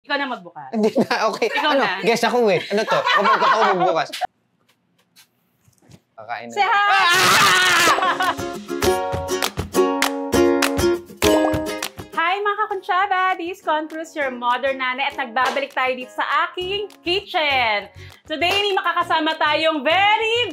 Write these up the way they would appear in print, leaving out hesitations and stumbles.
Ikaw na magbukas. Hindi na, okay. Ikaw ano? na. Guess ako eh. Ano to? Ako magbukas. Kakain na. Say hi! Hi mga kakuntsaba! This is Contrus, your modern nanay, at nagbabalik tayo dito sa aking kitchen. Today, makakasama tayong very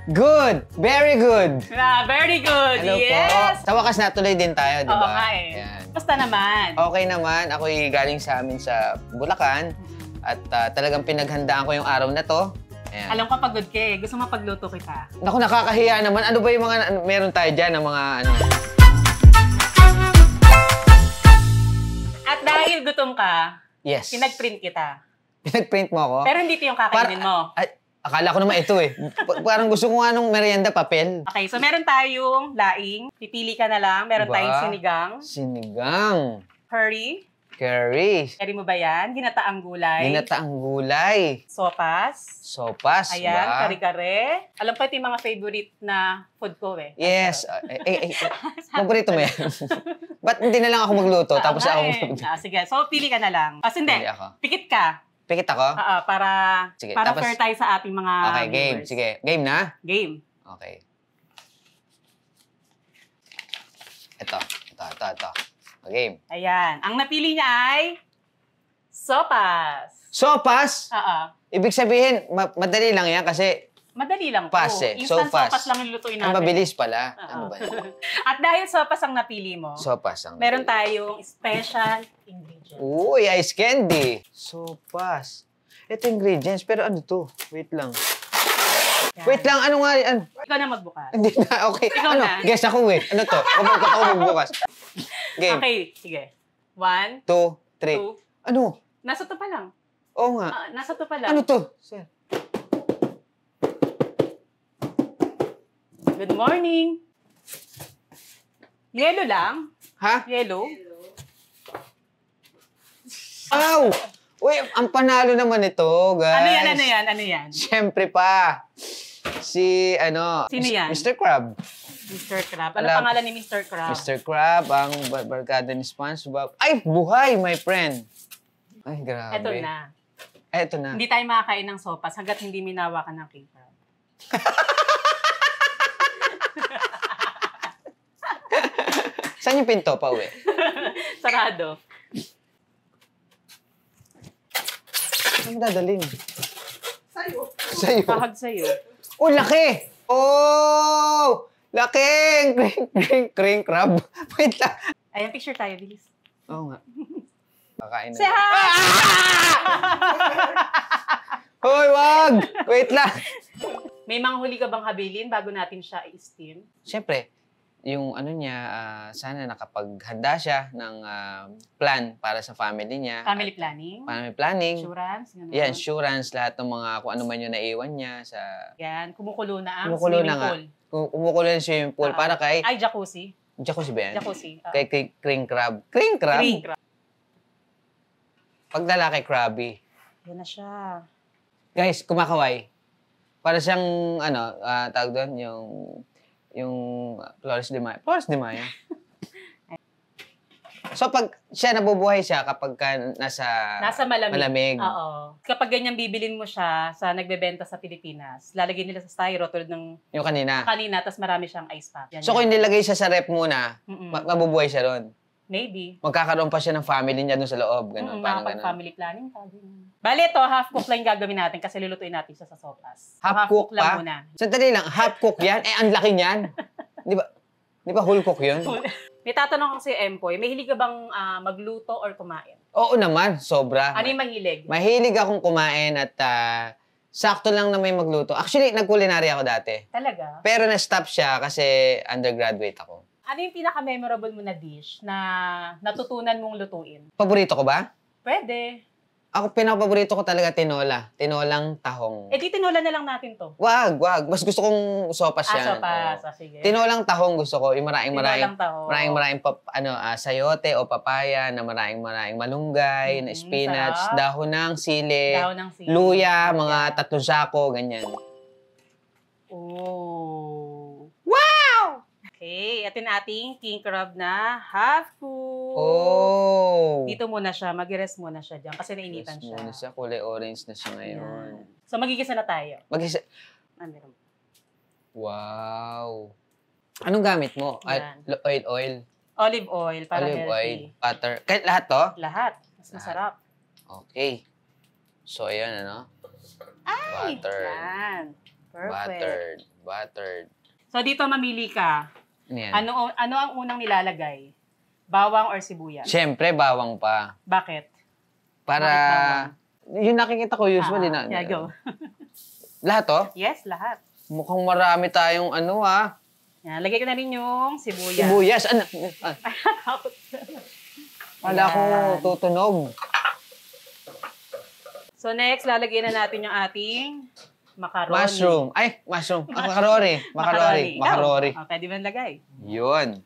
good! Very good! very good! Hello Yes! po. Sa wakas natuloy din tayo, di ba? Oo nga eh. Yan. Basta naman. Okay naman. Ako'y galing sa amin sa Bulacan. At talagang pinaghandaan ko yung araw na to. Ayan. Alam ko pagod ka eh. Gusto mo pagluto kita. Naku, nakakahiya naman. Ano ba yung mga meron tayo dyan ng mga ano? At dahil gutom ka, Yes. pinag-print kita. Pinag-print mo ako? Pero hindi ito yung kakainin mo. Akala ko naman ito eh. Parang gusto ko nga nung merienda papel. Okay, so meron tayong laing. Pipili ka na lang. Meron Diba? tayong sinigang. Sinigang. Curry. Curry. Curry mo ba yan? Ginataang gulay. Ginataang gulay. Sopas. Sopas. Ayan, ba? kare-kare. Alam ko ito yung mga favorite na food ko eh. Yes. Paborito mo yan. Ba't hindi na lang ako magluto? Tapos ako magluto. Sige, so pili ka na lang. Hindi, Pili ako. pikit ka. Pikit ako? Para Sige, para tapos- fair tayo sa ating mga Okay, game. viewers. Sige. Game na? Game. Okay. Ito. Game. Ayan. Ang napili niya ay sopas. Sopas? Ibig sabihin, madali lang yan kasi Madali lang Pas po. eh. Instant Sopas. sopas lang yung lutuin natin. mabilis pala. Ano ba yan? At dahil sopas ang napili mo, Sopas ang... meron tayong special ingredient. Uy, ice candy. Sopas. Ito ingredients, pero ano to? Wait lang. Yan. Wait lang, ano nga? Ikaw na magbukas. Hindi na, okay. Ikaw ano? na. Guess ako eh. Ano to? Ako magbukas. Game. Okay, sige. 1, 2, 3. 2. Ano? Nasa to pa lang. Oo nga. Nasa to pa lang. Ano to? Sir. Good morning. Yellow lang. Ha? Yellow. Ow! Uy, ang panalo naman ito, guys. Ano yan? Siyempre pa. Si, Sino yan? Mr. Crab. Mr. Crab. Ano Alam. pangalan ni Mr. Crab? Mr. Crab, ang barkada ni SpongeBob. Ay, buhay, my friend. Ay, grabe. Eto na. Eto na. Hindi tayo makakain ng sopas hanggat hindi minawakan ng king crab. Saan yung pinto pa uwi? Sarado. Saan mo dadalhin? Sa'yo. Sa'yo. Kahag sa'yo. Oh, laki! Oh! Laki! Kring crab. Wait lang. Ayan, picture tayo, bilis. Oo nga. Kakain na. Say hi! Hoy, wag! Wait lang. May mga huli ka bang habilin bago natin siya i-steam? Siyempre, yung ano niya, sana nakapaghanda siya ng plan para sa family niya. Family planning? Family planning. Insurance? Ganun. Yeah, insurance, lahat ng mga kung ano man yung naiwan niya sa... Yan, kumukulo na ang Kumukulo swimming na nga. pool. Kumukulo na yung swimming pool para kay... Ay, jacuzzi. Jacuzzi ba yan? Jacuzzi. Kay Kring Crab. Kring Crab? Green crab. Pag lalaki, crabby. Yan na siya. Guys, kumakaway. Para siyang, tawag doon, yung Flores de Mayo. Flores de Mayo. So, pag siya, nabubuhay siya kapag nasa malamig. Oo. Kapag ganyan bibilin mo siya sa nagbebenta sa Pilipinas, lalagyan nila sa styro tulad ng Yung kanina. tapos marami siyang ice pack. Yan So, kung nilagay siya sa rep muna, mabubuhay siya ron. Maybe. Magkakaroon pa siya ng family niya doon sa loob. Ganun, parang ganun. Family planning ka din. Bali, ito, half cook lang gagawin natin kasi lulutuin natin siya sa sopas. So, Half cook lang pa? muna. Sandali lang, half cook yan? Ang laki niyan. Di ba whole cook yun? May tatanong ko si Empoy, may hilig ka bang magluto or kumain? Oo naman, sobra. Ano yung mahilig? Mahilig akong kumain at sakto lang na may magluto. Actually, nag-culinary ako dati. Talaga? Pero na-stop siya kasi undergraduate ako. Ano yung pinaka-memorable mo na dish na natutunan mong lutuin? Paborito ko ba? Pwede. Ako, pinakapaborito ko talaga tinola. Tinolang tahong. Eh, di tinula na lang natin to. Wag. Mas gusto kong sopas yan. Sopas. Oo. Sige. Tinolang tahong gusto ko. Yung Tinolang tahong. maraming sayote o papaya na maraming malunggay, na spinach, sarap. dahon ng sili, luya, mga 3 sako, ganyan. Oh. Wow! Okay, ito na ating king crab na half cook. Oh! Dito muna siya. Mag-rest muna siya dyan kasi nainitan siya. Muna siya. Kulay orange na siya ngayon. Yan. So, magigisa na tayo. Mag-isa. Meron. Wow! Anong gamit mo? Yan. Oil. Olive oil para Olive oil. healthy. Butter. Kahit lahat to? Lahat. Mas masarap. Okay. So, ayan, ano? Ay! Butter. Yan. Perfect. Buttered. So, dito mamili ka. Ano yan? Ano ang unang nilalagay? Bawang or sibuyas? Siyempre, bawang pa. Bakit? Para, Bakit yung nakikita ko usually na. Yeah, go. Lahat to? Yes, lahat. Mukhang marami tayong ano Yan, lagay ko na rin yung sibuyas. Sibuyas. Ano? Takot. Kala ko tutunog. So next, lalagyan na natin yung ating macaroni. Mushroom. Ay, mushroom. Macaroni. Macaroni. Oh, pwede ba lagay? Yun.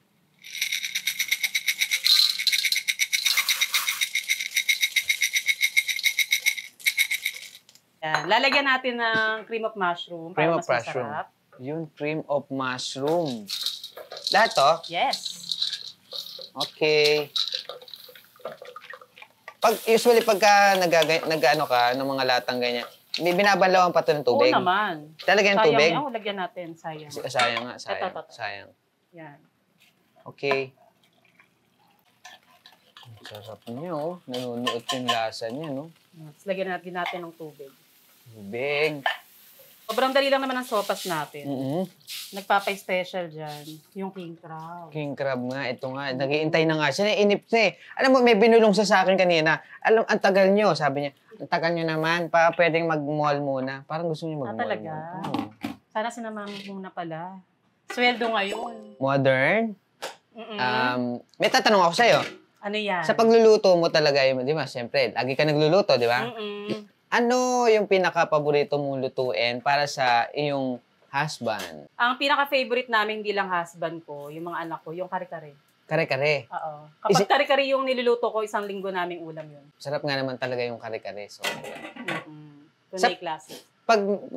Yan. Lalagyan natin ng cream of mushroom para Cream of mas mushroom. masarap. Yun, cream of mushroom. Lahat to? Yes. Okay. Usually pagka nag-ano ka ng mga latang ganyan, binabalawan pa ito ng tubig. Oo naman. Talagyan ng tubig? Sayang, lagyan natin. Sayang. Sayang nga, sayang. Ito. Sayang. Yan. Okay. Ang sarap niyo, nanunuot yung lasa niya, no? Tapos lagyan natin ng tubig. Tubig. Sobrang dali lang naman ang sopas natin. Mm-hmm. Nagpapa-special dyan, yung king crab. King crab nga, ito nga. Nag-iintay na nga siya. Nainip siya eh. Alam mo, may binulong siya sa akin kanina. Alam, ang tagal nyo. Sabi niya, ang tagal nyo naman. Pwedeng mag-mall muna. Parang gusto niya mag-mall. Talaga? Oo. Sana sinamang muna pala. Sweldo ngayon. Modern. Mm-mm. May tatanong ako sa'yo. Ano yan? Sa pagluluto mo talaga, di ba? Siyempre, lagi ka nagluluto, di ba? Mm-mm. Ano yung pinaka-paborito mong lutuin para sa iyong husband? Ang pinaka-favorite namin, hindi lang husband ko, yung mga anak ko, yung kare-kare. Kare-kare. Oo. Kapag kare-kare yung niluluto ko, isang linggo naming ulam yun. Sarap nga naman talaga yung kare-kare. So, Tunay klase.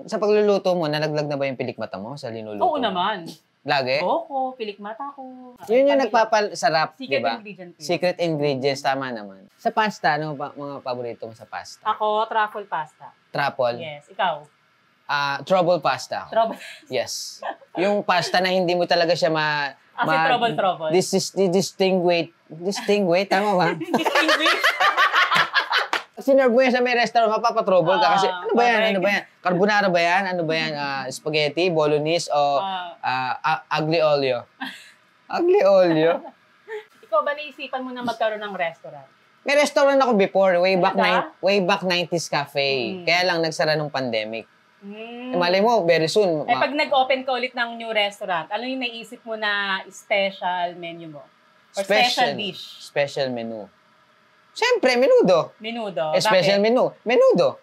sa pagluluto mo, nalaglag na ba yung pilikmata mo sa linuluto? Oo naman. Lagi? Boko, pilikmata ko. Yun yung nagpapasarap, di Secret ba? ingredient ko yun. Secret ingredients, tama naman. Sa pasta, ano ba mga paborito mo sa pasta? Ako, truffle pasta. Truffle? Yes. Ikaw? Trouble pasta. Trouble. Yes. Yung pasta na hindi mo talaga siya trouble. Distinguish, tama ba? Distinguish. Sinerve mo yan sa may restaurant, mapapatrouble ka kasi, ano ba yan? correct. Ano ba yan? Carbonara ba yan? Ano ba yan? Spaghetti, bolognese, o ugly olio? Ugly olio? Ikaw ba naisipan mo na magkaroon ng restaurant? May restaurant ako before, way back Talaga? 90s cafe. Kaya lang nagsara nung pandemic. Mm. Malay mo, very soon. Pag nag-open ka ulit ng new restaurant, ano yung naisip mo na special menu mo? Or special dish? Special menu. Siyempre, menudo. Menudo. Special Bakit? menu. Menudo.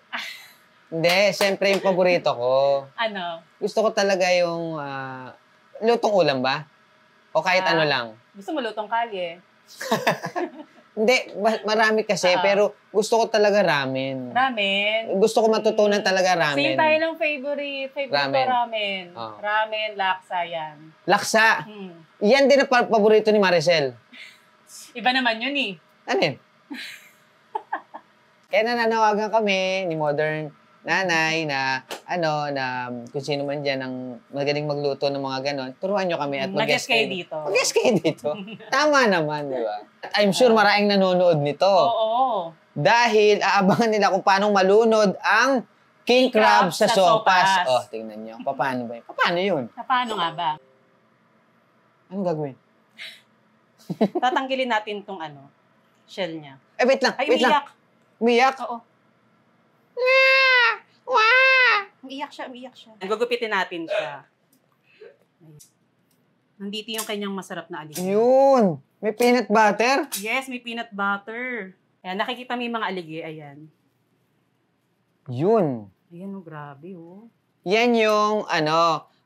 Hindi, siyempre yung paborito ko. Ano? Gusto ko talaga yung lutong ulam ba? O kahit ano lang. Gusto mo lutong kalye? Hindi, marami kasi, pero gusto ko talaga ramen. Ramen? Gusto ko matutunan talaga ramen. Same tayo ng favorite. Ramen. Ko ramen. Oh. Ramen, laksa yan. Laksa. Hmm. Yan din ang paborito ni Maricel. Iba naman yun eh. Ano yun? Kaya nananawagan kami ni Modern Nanay na kung sino man dyan ang magaling magluto ng mga ganon, turuan nyo kami at Mag-guest kayo dito. Mag-guest kayo dito. Tama naman, di ba? At I'm sure maraming nanonood nito. Oo. Dahil aabangan nila kung paano malunod ang king crab sa sopas. sopas. Oh, tingnan nyo. Paano ba yun? Paano yun? Paano nga ba? Anong gagawin? Tatanggalin natin tong shell niya. Wait lang. Ay, Wait lang. umiyak. Umiyak? Oo. Umiyak siya. Gugupitin natin siya. Nandito yung kanyang masarap na aligi. Yun. May peanut butter? Yes, may peanut butter. Ayan, nakikita mo yung mga aligi. Ayan. Yun. Ayan, grabe, oh. Yan yung,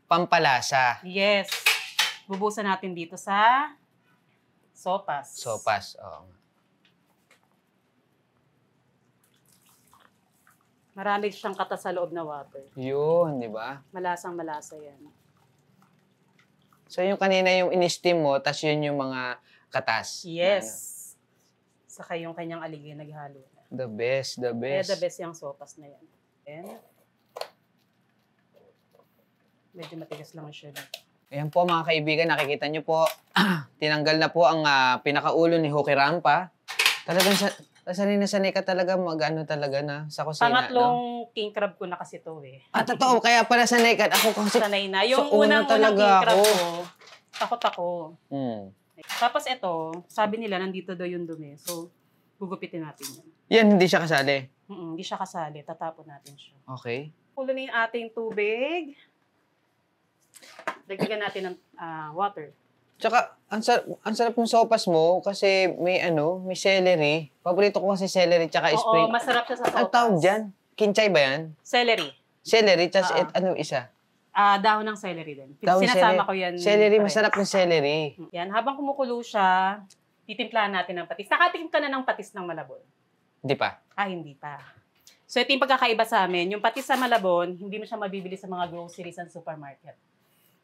pampalasa. Yes. Bubusan natin dito sa sopas. Sopas, oo. Marami siyang katas sa loob na water. Yun, di ba? Malasang-malasa yan. So, yung kanina yung in-steam mo, tas yun yung mga katas. Yes. Saka yung kanyang aligay naghalo na. The best, the Kaya best. the best yung sopas na yan. Then, medyo matigas lang siya dito. Ayan po mga kaibigan, nakikita nyo po, tinanggal na po ang pinakaulo ni Hoki Rampa. Talagang sanay ka talaga mag-ano talaga na sa kusina. Pangatlong king crab ko na kasi to eh. Totoo, kaya pala sanay ka. Ako kasi, Sanay na. Yung una unang talaga king crab ako. ko, takot ako. Tapos ito, sabi nila nandito daw yung dumi. So, gugupitin natin yan. Yan, hindi siya kasali. Hindi siya kasali. Tatapon natin siya. Okay. Kulo na yung ating tubig. Dagdagan natin ng water. Tsaka, ang sarap ng sopas mo kasi may may celery. Paborito ko kasi celery tsaka spring. Oo, masarap siya sa sopas. Ang tawag dyan? Kinchay ba yan? Celery. Celery, tsaka ano isa? Dahon ng celery din. Dahon Sinasama celery. ko yan. Celery, parehas. masarap ng celery. Yan, habang kumukulo siya, titimplahan natin ng patis. Nakatikim ka na ng patis ng Malabon? Hindi pa. Hindi pa. So, ito yung pagkakaiba sa amin. Yung patis sa Malabon, hindi mo siya mabibili sa mga groceries and supermarket.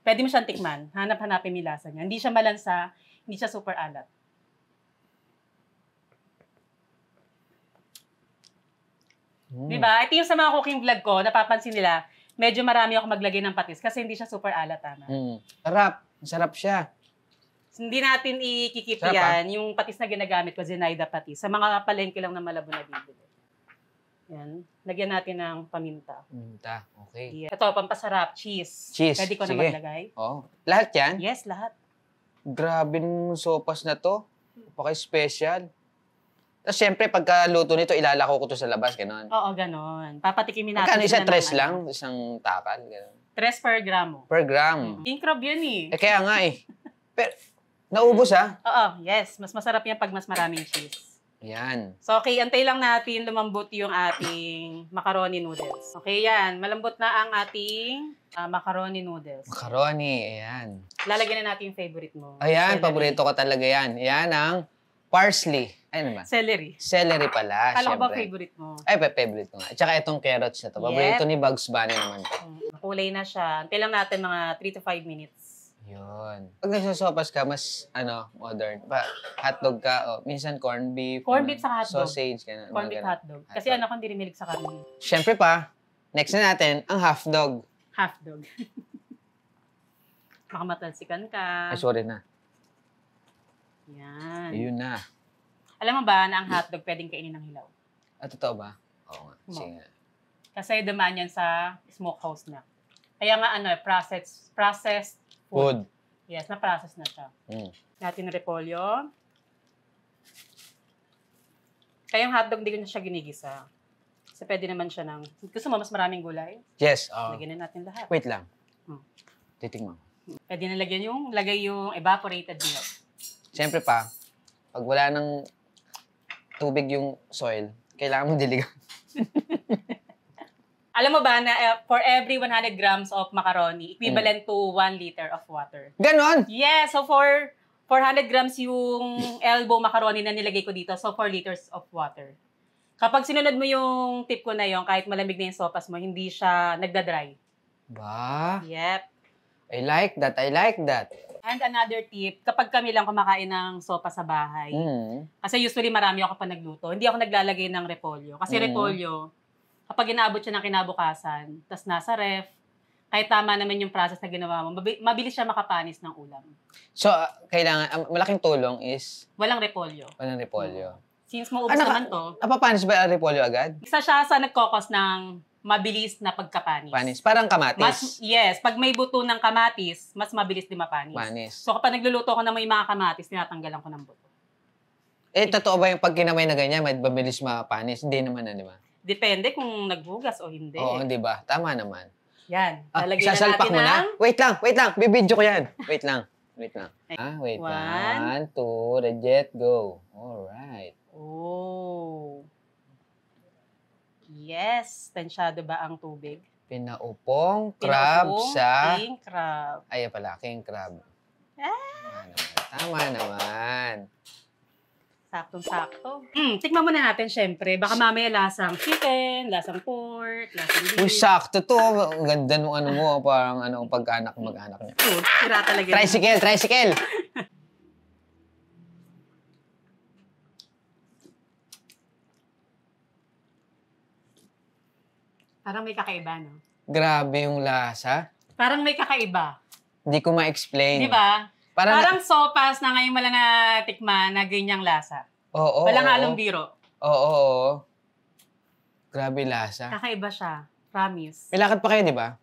Pwede mo siyang tikman. Hanap-hanapin yung lasa niya. Hindi siya malansa, hindi siya super alat. Diba? Ito yung sa mga cooking vlog ko, napapansin nila, medyo marami ako maglagay ng patis kasi hindi siya super alat, tama. Sarap. Sarap siya. Hindi natin ikikip Sarap, yan. Yung patis na ginagamit ko, Zenaida patis. Sa mga palengke lang na Malabon na bibili. Yan. Lagyan natin ng paminta. Paminta. Okay. Yeah. Ito, pampasarap. Cheese. Cheese. Pwede ko na Sige. maglagay. Oh. Lahat yan? Yes, lahat. Grabe ng sopas na to. Paka-special. Tapos syempre, pagka luto nito, ilalako ko to sa labas. Ganon. Oo, ganon. Papatikimin natin. Magkano isa? sila ng Tres ano. lang? Isang takal? Ganon. 3 per gramo. Per gram. King crab yun eh. Kaya nga eh. Pero, naubos Oo, yes. Mas masarap yan pag mas maraming cheese. Yan. So, okay, antay lang natin lumambot yung ating macaroni noodles. Okay, yan. Malambot na ang ating macaroni noodles. Macaroni, ayan. Lalagyan na natin yung favorite mo. Ayan, Celery. paborito ko talaga yan. Yan ang parsley. Ano ba? Celery. Celery pala, Kala ko ba syempre. favorite mo? Ay, favorite ko nga. At saka itong carrots na to. Paborito ni Bugs Bunny naman to. Kulay na siya. Antay lang natin mga 3 to 5 minutes. Yun. Pag nagsasopas ka, mas, modern. Hotdog ka, o minsan corned beef. Corned beef sa hotdog. Sausage, gano'n. Corned beef hotdog. Kasi Hotdog. ako hindi rin milig sa karne. Siyempre pa, next na natin, ang half dog. Half dog. Makamatalsikan ka. Ay, sorry na. Yan. Yun na. Alam mo ba na ang hotdog pwedeng kainin ng hilaw? Totoo ba? Oo nga. Sige nga. Kasi dumaan yan sa smokehouse na. Kaya nga processed Food. Yes, na-process na siya. Natin repolyo. Kaya yung hotdog, hindi ko na siya ginigisa. Kasi pwede naman siya ng... Gusto mo, mas maraming gulay? Yes. Lagyan na natin lahat. Wait lang. Titingnan. Pwede na lagay yung evaporated milk. Siyempre pa, pag wala ng tubig yung soil, kailangan mong diligan. Alam mo ba na for every 100 grams of macaroni, equivalent to 1 liter of water? Ganon! Yeah, so for 400 grams yung elbow macaroni na nilagay ko dito, so 4 liters of water. Kapag sinunod mo yung tip ko na yon, kahit malamig na yung sopas mo, hindi siya nagda-dry. Ba? Yep. I like that. I like that. And another tip, kapag kami lang kumakain ng sopa sa bahay, kasi usually marami ako pa nagluto, hindi ako naglalagay ng repolyo. Kasi repolyo, kapag inaabot siya ng kinabukasan, tas nasa ref, kahit tama naman yung process na ginawa mo, mabilis siya makapanis ng ulam. So, kailangan, malaking tulong is Walang repolyo. walang repolyo. Since maubos naman to, Napapanis ba ang repolyo agad? isa siya sa nagkokos ng mabilis na pagkapanis. Panis. Parang kamatis. Yes, pag may buto ng kamatis, mas mabilis din mapanis. Panis. So kapag nagluluto ko na may mga kamatis, tinatanggalan ko ng buto. Totoo ba yung pag kinamay na ganyan, mabilis mapanis? Hindi naman na, di ba? Depende kung naghugas o hindi. Oo, di ba? Tama naman. Yan. Lalagyan na Sasalpak natin mo na? ng... Wait lang. Bibidyo ko yan. Wait lang. Wait One. lang. 1, 2, reject, go. Alright. Oh. Yes. Tansyado ba ang tubig? Pinaupong crab Pinaupong sa... king crab. Ay, pala, king crab. Ah! Tama naman. Saktong-sakto. Tikman muna natin, syempre. Baka mamaya lasang chicken, lasang pork, lasang beef. Uy, sakto to. Ang ganda nung ano mo, parang ano, pagkaanak mag-anak niya. Sira talaga. Tricycle! Parang may kakaiba, no? Grabe yung lasa. Parang may kakaiba. Hindi ko ma-explain. Di ba? Parang Parang sopas na ngayon wala na tikman na ganyang lasa. Oo. Walang halong biro. Oo. Grabe lasa. Kakaiba siya. Promise. May lakad pa kayo, di ba?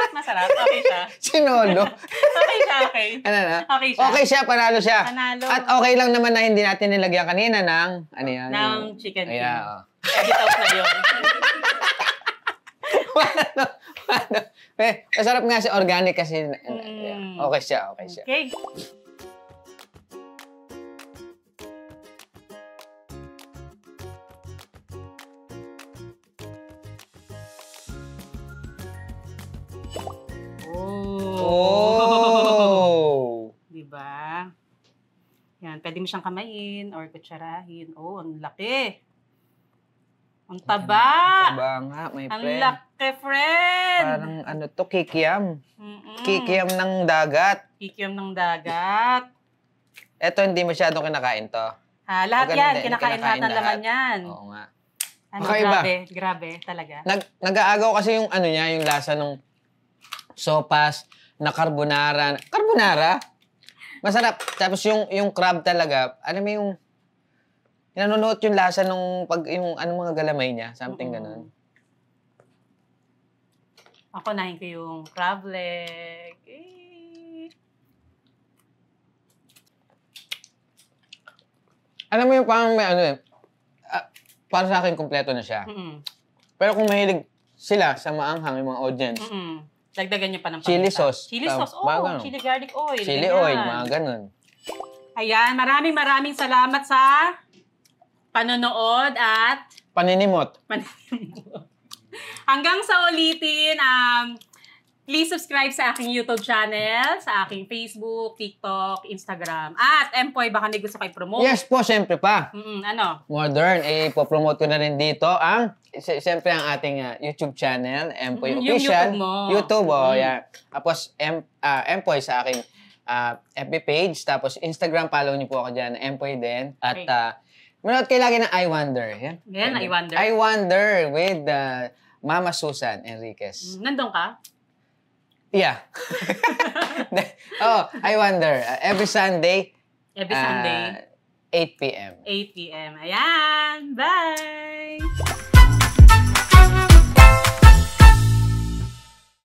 Masarap. Okay siya. Sinolo. Okay siya, okay. Ano na? Okay siya. Okay siya, panalo siya. Panalo. At okay lang naman na hindi natin nilagyan kanina ng, ano yan? Ng chicken king. Yeah. Edit out na yun. Masarap nga si organic kasi. Okay siya. Okay. Oh! Diba? Yan, pwede mo siyang kamayin or kutsarahin. Oh, ang laki. Ang taba. Taba nga, my Ang friend. laki, friend. Parang ano to, kikiam. Mm-mm. Kikiam ng dagat. Kikiam ng dagat. Eto, hindi masyadong kinakain to. Lahat Maganda yan. din, Kinakain lahat ng laman yan. Oo nga. Ano, Kakaiba. grabe talaga. Nag-aagaw kasi yung ano niya, yung lasa ng sopas na carbonara. Carbonara? Masarap. Tapos yung crab talaga, alam mo yung nanonood yung lasa nung yung mga galamay niya, something ganun. Ako nahin ko yung crab leg. Alam mo yung parang may ano para sa akin kompleto na siya. Pero kung mahilig sila sa maanghang yung mga audience, dagdagan niyo pa ng chili paminta. sauce. Chili sauce. Chili garlic oil. Chili ganyan. oil, mga ganun. Ayan, maraming salamat sa panonood at Paninimot. hanggang sa ulitin, please subscribe sa aking YouTube channel, sa aking Facebook, TikTok, Instagram. At Empoy, baka may gusto kayo promote. Yes po, siyempre pa. Ano? Modern, ipopromote ko na rin dito siyempre ang ating YouTube channel, Empoy Official. Yung YouTube mo. YouTube, yeah. Tapos, Empoy sa aking FB page. Tapos, Instagram, follow niyo po ako dyan, Empoy din. At, manood kayo lagi ng I Wonder. Yan, I Wonder. I Wonder with Mama Susan Enriquez. Nandun ka? Yeah. I Wonder. Every Sunday. Every Sunday. 8 p.m. 8 p.m. Ayan. Bye!